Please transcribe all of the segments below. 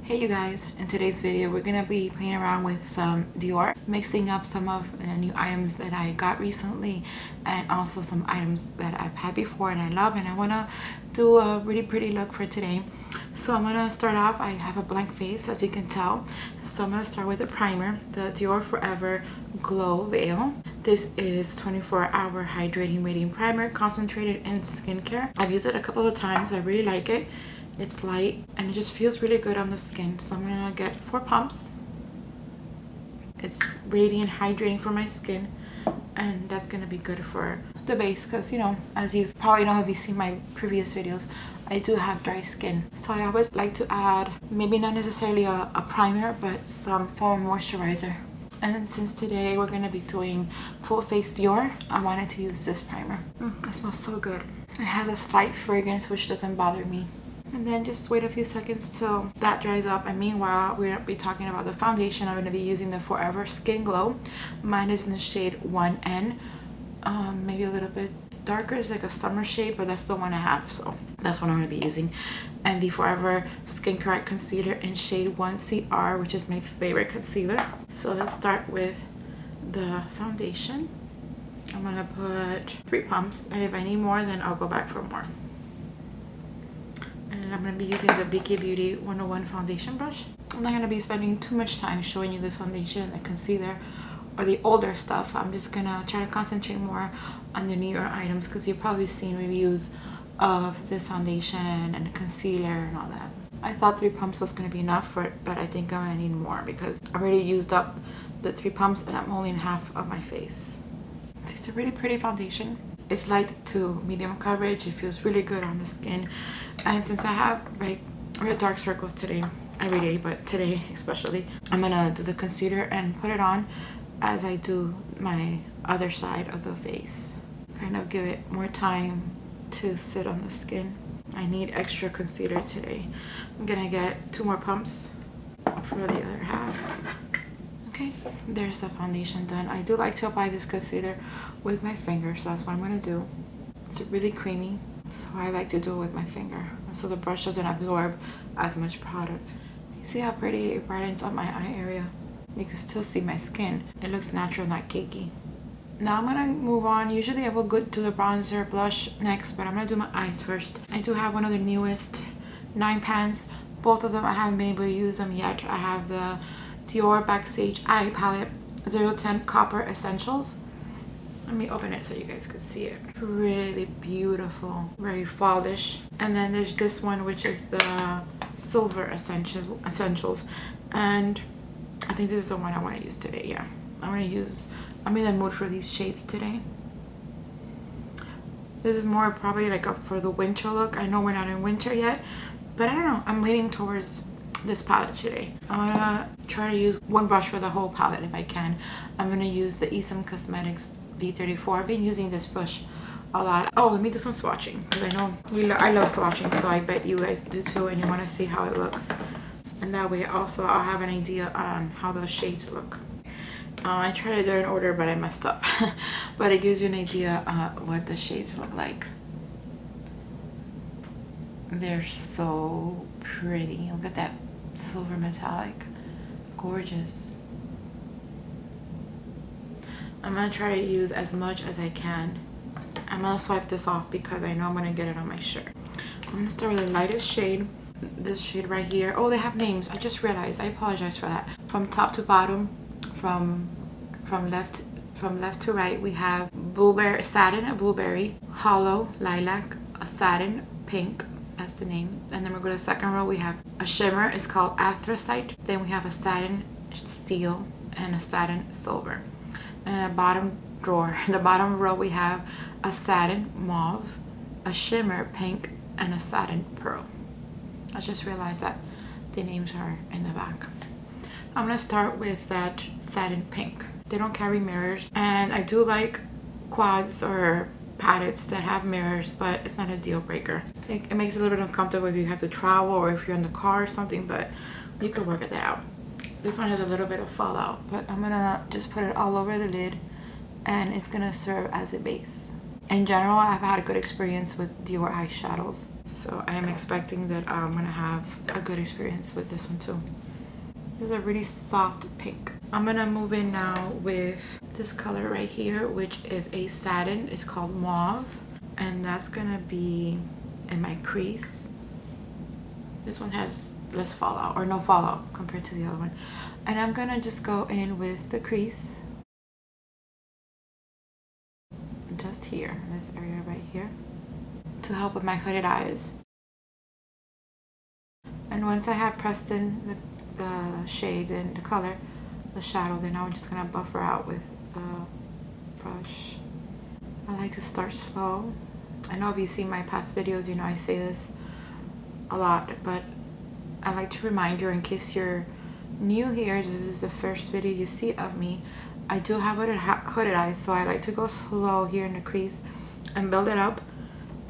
Hey you guys, in today's video we're gonna be playing around with some Dior, mixing up some of the new items that I got recently and also some items that I've had before and I love, and I want to do a really pretty look for today. So I'm gonna start off. I have a blank face, as you can tell, so I'm gonna start with the primer, the Dior Forever Glow Veil. This is 24-hour hydrating radiant primer, concentrated in skincare. I've used it a couple of times. I really like it. It's light and it just feels really good on the skin. So I'm gonna get 4 pumps. It's radiant, hydrating for my skin, and that's gonna be good for the base because, you know, as you probably know if you've seen my previous videos, I do have dry skin. So I always like to add maybe not necessarily a primer, but some form of moisturizer. And since today we're gonna be doing full face Dior, I wanted to use this primer. It smells so good. It has a slight fragrance which doesn't bother me. And then just wait a few seconds till that dries up, and meanwhile we're going to be talking about the foundation. I'm going to be using the Forever Skin Glow. Mine is in the shade 1N, maybe a little bit darker. It's like a summer shade, but that's the one I have, so that's what I'm going to be using. And the Forever Skin Correct Concealer in shade 1CR, which is my favorite concealer. So let's start with the foundation. I'm going to put 3 pumps, and if I need more then I'll go back for more. And I'm going to be using the Beekeeper 101 foundation brush. I'm not going to be spending too much time showing you the foundation, the concealer, or the older stuff. I'm just going to try to concentrate more on the newer items because you've probably seen reviews of this foundation and the concealer and all that. I thought 3 pumps was going to be enough for it, but I think I'm going to need more because I already used up the 3 pumps and I'm only in half of my face. It's a really pretty foundation. It's light to medium coverage. It feels really good on the skin. And since I have dark circles today, every day, but today especially, I'm gonna do the concealer and put it on as I do my other side of the face. Kind of give it more time to sit on the skin. I need extra concealer today. I'm gonna get 2 more pumps for the other half. Okay, there's the foundation done. I do like to apply this concealer with my finger, so that's what I'm going to do. It's really creamy, so I like to do it with my finger so the brush doesn't absorb as much product. You see how pretty it brightens up my eye area? You can still see my skin. It looks natural, not cakey. Now I'm going to move on. Usually I will go to the bronzer blush next, but I'm going to do my eyes first. I do have one of the newest 9 pans. Both of them I haven't been able to use them yet. I have the Dior Backstage Eye Palette 010 Copper Essentials. Let me open it so you guys could see it. Really beautiful, very fallish. And then there's this one, which is the Silver Essentials. And I think this is the one I want to use today. Yeah, I'm in the mood for these shades today. This is more probably like up for the winter look. I know we're not in winter yet, but I don't know. I'm leaning towards this palette today. I'm gonna try to use one brush for the whole palette if I can. I'm gonna use the Esom Cosmetics B34. I've been using this brush a lot. Oh, let me do some swatching because I know I love swatching, so I bet you guys do too, and you want to see how it looks. And that way also I'll have an idea on how those shades look. I tried to do it in order, but I messed up. But it gives you an idea what the shades look like. They're so pretty. Look at that silver metallic. Gorgeous. I'm going to try to use as much as I can. I'm going to swipe this off because I know I'm going to get it on my shirt. I'm going to start with the lightest shade. This shade right here. Oh, they have names. I just realized. I apologize for that. From top to bottom, from left to right, we have blueberry satin, a blueberry, hollow lilac, a satin pink. That's the name. And then we're going to the second row. We have a shimmer. It's called anthracite. Then we have a satin steel and a satin silver. And the bottom drawer, in the bottom row, we have a satin mauve, a shimmer pink, and a satin pearl. I just realized that the names are in the back. I'm going to start with that satin pink. They don't carry mirrors, and I do like quads or palettes that have mirrors, but it's not a deal breaker. It makes it a little bit uncomfortable if you have to travel or if you're in the car or something, but you could work it out. This one has a little bit of fallout, but I'm gonna just put it all over the lid, and it's gonna serve as a base. In general, I've had a good experience with Dior eyeshadows. So I am expecting that I'm gonna have a good experience with this one too. This is a really soft pink. I'm gonna move in now with this color right here, which is a satin. It's called Mauve, and that's gonna be in my crease. This one has less fallout, or no fallout compared to the other one. And I'm gonna just go in with the crease just here, this area right here, to help with my hooded eyes. And once I have pressed in the shade and the color, the shadow, then I'm just gonna buffer out with the brush. I like to start slow. I know if you see my past videos, you know I say this a lot, but I like to remind you in case you're new here, this is the first video you see of me. I do have hooded eyes, so I like to go slow here in the crease and build it up,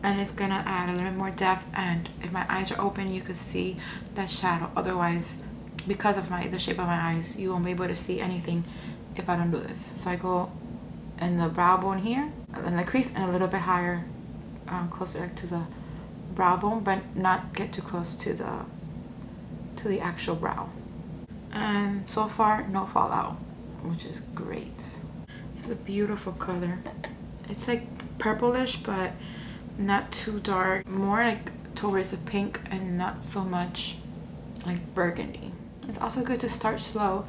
and it's gonna add a little more depth. And if my eyes are open, you could see that shadow. Otherwise, because of the shape of my eyes, you won't be able to see anything if I don't do this. So I go in the brow bone here, in the crease, and a little bit higher, closer to the brow bone, but not get too close to the actual brow. And so far, no fallout, which is great. This is a beautiful color. It's like purplish, but not too dark. More like towards a pink and not so much like burgundy. It's also good to start slow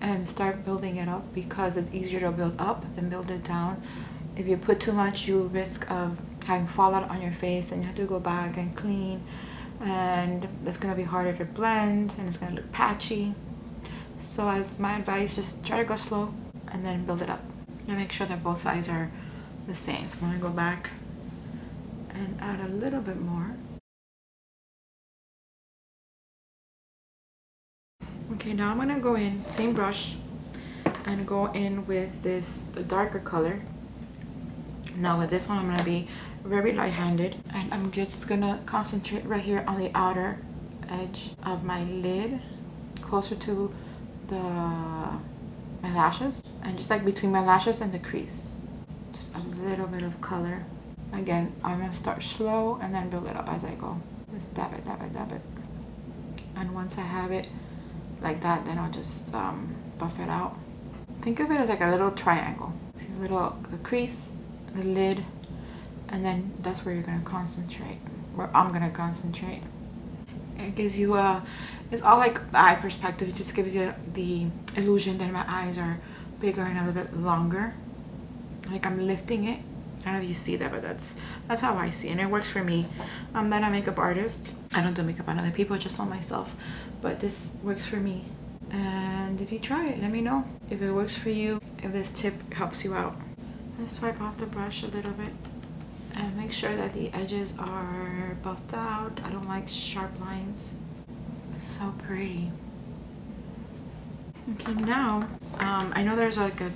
and start building it up, because it's easier to build up than build it down. If you put too much, you risk of having fallout on your face, and you have to go back and clean, and it's gonna be harder to blend, and it's gonna look patchy. So as my advice, just try to go slow and then build it up, and make sure that both sides are the same. So I'm gonna go back and add a little bit more. Okay, now I'm gonna go in, same brush, and go in with the darker color. Now with this one, I'm gonna be very light-handed, and I'm just gonna concentrate right here on the outer edge of my lid, closer to my lashes, and just like between my lashes and the crease, just a little bit of color. Again, I'm gonna start slow and then build it up as I go. Just dab it, dab it, dab it, and once I have it like that, then I'll just buff it out. Think of it as like a little triangle. See a little crease, the lid, and then that's where you're gonna concentrate, where I'm gonna concentrate. It gives you it's all like the eye perspective. It just gives you the illusion that my eyes are bigger and a little bit longer, like I'm lifting it. I don't know if you see that, but that's how I see it, and it works for me. I'm not a makeup artist. I don't do makeup on other people, just on myself, but this works for me. And if you try it, let me know if it works for you, if this tip helps you out. Let's swipe off the brush a little bit and make sure that the edges are buffed out. I don't like sharp lines. So pretty. Okay, now I know there's like a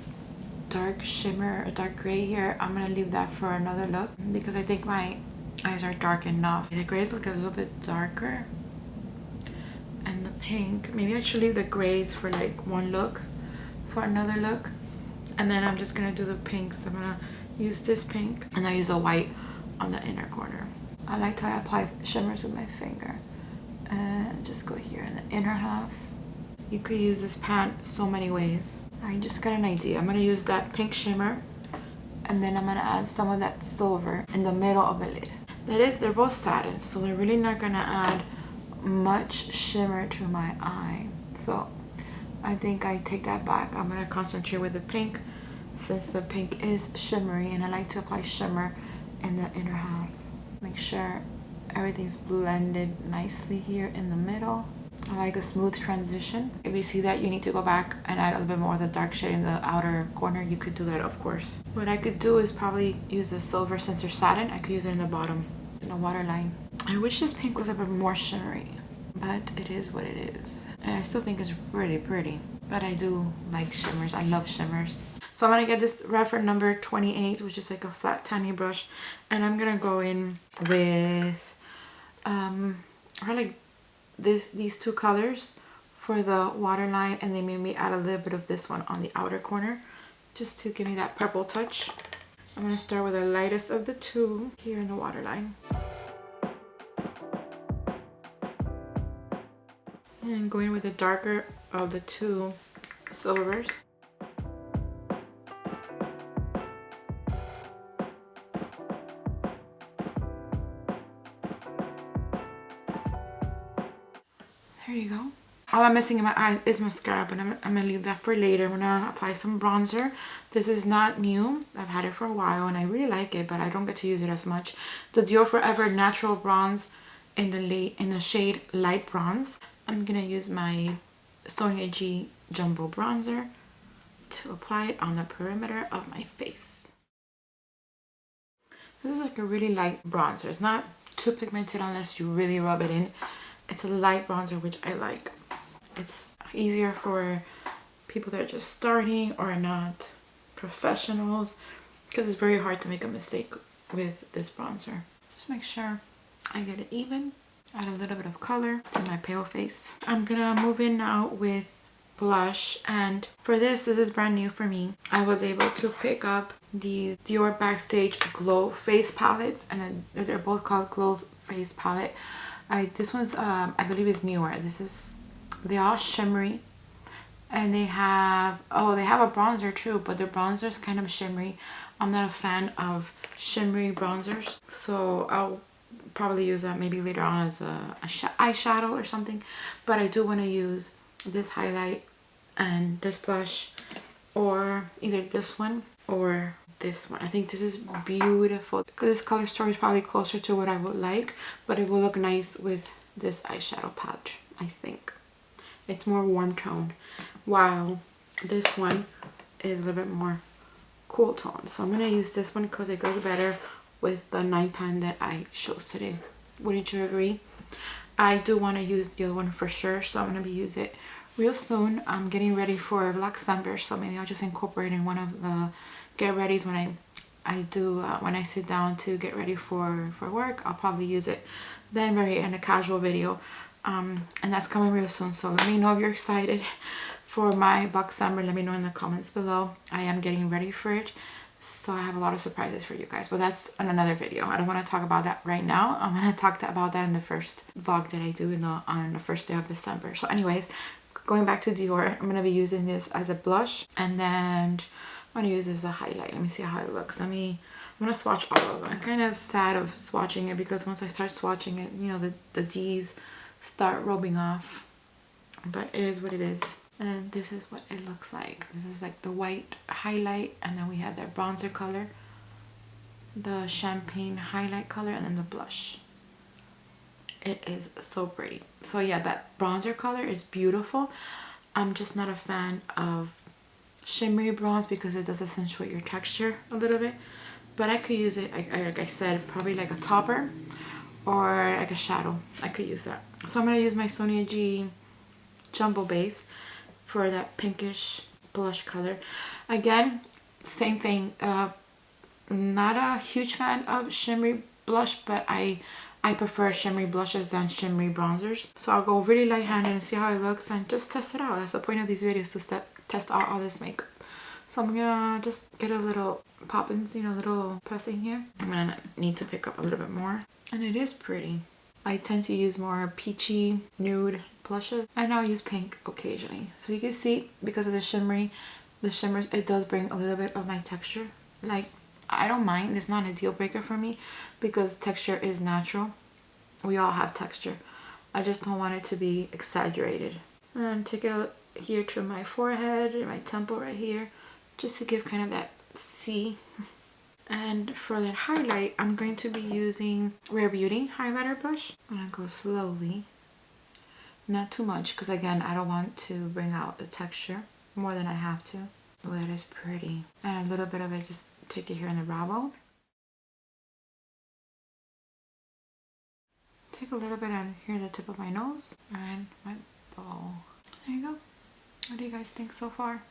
dark shimmer, a dark gray here. I'm gonna leave that for another look, because I think my eyes are dark enough. The grays look a little bit darker, and the pink, maybe I should leave the grays for like one look, for another look. And then I'm just gonna do the pinks. I'm gonna use this pink, and I use a white on the inner corner. I like to apply shimmers with my finger, and just go here in the inner half. You could use this pan so many ways. I just got an idea. I'm gonna use that pink shimmer, and then I'm gonna add some of that silver in the middle of the lid. They're both satin, so they're really not gonna add much shimmer to my eye. So I think I take that back. I'm gonna concentrate with the pink, since the pink is shimmery, and I like to apply shimmer in the inner half. Make sure everything's blended nicely here in the middle. I like a smooth transition. If you see that you need to go back and add a little bit more of the dark shade in the outer corner, you could do that, of course. What I could do is probably use the silver, since they're satin. I could use it in the bottom, in the waterline. I wish this pink was a bit more shimmery, but it is what it is. And I still think it's really pretty, but I do like shimmers. I love shimmers. So I'm gonna get this reference number 28, which is like a flat tiny brush, and I'm gonna go in with these two colors for the waterline, and then maybe add a little bit of this one on the outer corner, just to give me that purple touch. I'm gonna start with the lightest of the two here in the waterline. And going with the darker of the two silvers. There you go. All I'm missing in my eyes is mascara, but I'm gonna leave that for later. I'm gonna apply some bronzer. This is not new. I've had it for a while and I really like it, but I don't get to use it as much. The Dior Forever Natural Bronze in the shade Light Bronze. I'm gonna use my Sonia G Jumbo Bronzer to apply it on the perimeter of my face. This is like a really light bronzer. It's not too pigmented unless you really rub it in. It's a light bronzer, which I like. It's easier for people that are just starting or not professionals, because it's very hard to make a mistake with this bronzer. Just make sure I get it even. Add a little bit of color to my pale face. I'm gonna move in now with blush, and for this is brand new for me. I was able to pick up these Dior Backstage Glow Face Palettes, and they're both called Glow Face Palette. This one's I believe is newer. They're all shimmery, and they have a bronzer too, but the bronzer is kind of shimmery. I'm not a fan of shimmery bronzers, so I'll probably use that maybe later on as a eyeshadow or something. But I do want to use this highlight and this blush, or either this one or this one. I think this is beautiful. This color story is probably closer to what I would like, but it will look nice with this eyeshadow palette. I think it's more warm tone, while this one is a little bit more cool tone. So I'm gonna use this one because it goes better with the night pan that I chose today. Wouldn't you agree? I do want to use the other one for sure, so I'm gonna be using it real soon. I'm getting ready for December, so maybe I'll just incorporate in one of the get readies when I sit down to get ready for work. I'll probably use it then, in a casual video, and that's coming real soon. So let me know if you're excited for my December. Let me know in the comments below. I am getting ready for it, so I have a lot of surprises for you guys, but that's in another video. I don't want to talk about that right now. I'm going to talk about that in the first vlog that I do on the first day of December. So anyways, going back to Dior, I'm going to be using this as a blush, and then I'm going to use this as a highlight. Let me see how it looks. I'm going to swatch all of them. I'm kind of sad of swatching it because once I start swatching it, you know, the D's start rubbing off, but it is what it is. And this is what it looks like. This is like the white highlight, and then we have that bronzer color, the champagne highlight color, and then the blush. It is so pretty. So yeah, that bronzer color is beautiful. I'm just not a fan of shimmery bronze because it does accentuate your texture a little bit, but I could use it, like I said, probably like a topper or like a shadow. I could use that. So I'm going to use my Sonia G Jumbo Base for that pinkish blush color. Again, same thing. Not a huge fan of shimmery blush, but I prefer shimmery blushes than shimmery bronzers. So I'll go really light-handed and see how it looks and just test it out. That's the point of these videos, to test out all this makeup. So I'm gonna just get a little pop-ins, you know, little pressing here. I'm gonna need to pick up a little bit more. And it is pretty. I tend to use more peachy nude blushes, and I'll use pink occasionally. So you can see, because of the shimmers, it does bring a little bit of my texture. Like, I don't mind. It's not a deal breaker for me because texture is natural. We all have texture. I just don't want it to be exaggerated. And take it here to my forehead and my temple right here, just to give kind of that C. And for that highlight, I'm going to be using Rare Beauty highlighter brush. I'm gonna go slowly, not too much, because again, I don't want to bring out the texture more than I have to. Oh, that is pretty. And a little bit of it, just take it here in the brow bone. Take a little bit on here at the tip of my nose and my bow. There you go. What do you guys think so far?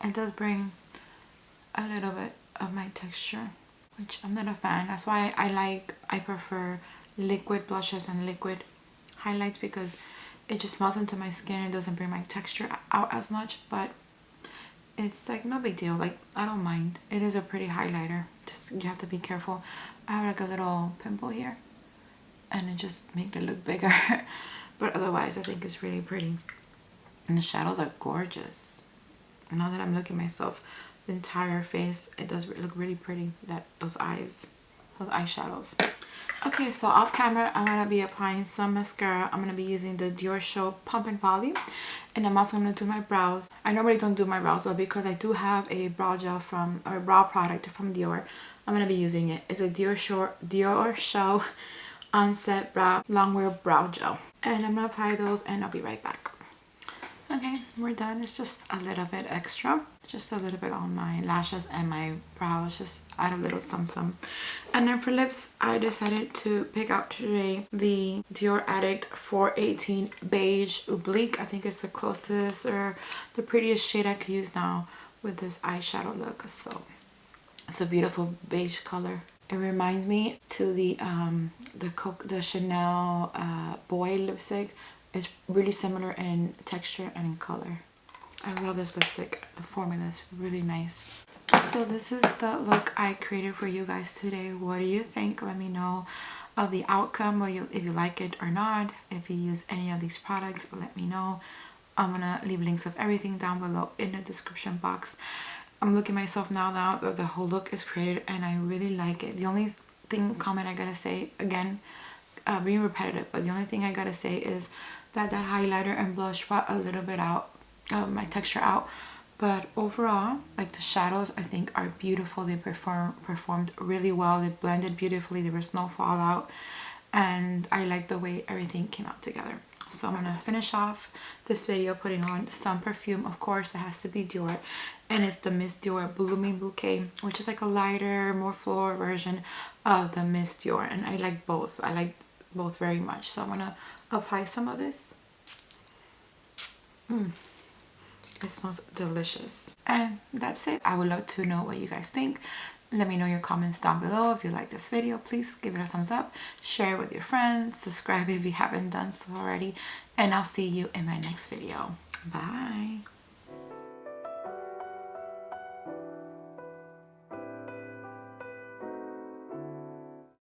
It does bring a little bit of my texture, which I'm not a fan. That's why I prefer liquid blushes and liquid highlights, because it just melts into my skin. It doesn't bring my texture out as much, but it's like no big deal. Like, I don't mind. It is a pretty highlighter. Just, you have to be careful. I have like a little pimple here, and it just makes it look bigger. But otherwise, I think it's really pretty. And the shadows are gorgeous. Now that I'm looking at myself, the entire face, it does look really pretty. Those eyeshadows. Okay, so off camera, I'm going to be applying some mascara. I'm going to be using the DIOR Show Pump and Poly. And I'm also going to do my brows. I normally don't do my brows, but because I do have a brow gel or brow product from DIOR, I'm going to be using it. It's a DIOR Show Onset Brow Longwear Brow Gel. And I'm going to apply those and I'll be right back. Okay, we're done. It's just a little bit extra. Just a little bit on my lashes and my brows. Just add a little some. And then for lips, I decided to pick out today the Dior Addict 418 Beige Oblique. I think it's the closest or the prettiest shade I could use now with this eyeshadow look. So it's a beautiful beige color. It reminds me to the Chanel Boy lipstick. It's really similar in texture and in color. I love this lipstick. The formula is really nice. So this is the look I created for you guys today. What do you think? Let me know of the outcome, or if you like it or not. If you use any of these products, let me know. I'm gonna leave links of everything down below in the description box. I'm looking at myself now that the whole look is created and I really like it. The only comment I gotta say, again, being repetitive, but the only thing I gotta say is that highlighter and blush brought a little bit out my texture out, but overall, like, the shadows I think are beautiful. They performed really well. They blended beautifully. There was no fallout, and I like the way everything came out together. So I'm gonna finish off this video putting on some perfume. Of course, it has to be Dior, and it's the Miss Dior Blooming Bouquet, which is like a lighter, more floral version of the Miss Dior, and I like both. I like both very much. So I'm gonna apply some of this. It smells delicious. And that's it. I would love to know what you guys think. Let me know your comments down below. If you like this video, please give it a thumbs up, share it with your friends, subscribe if you haven't done so already, and I'll see you in my next video. Bye.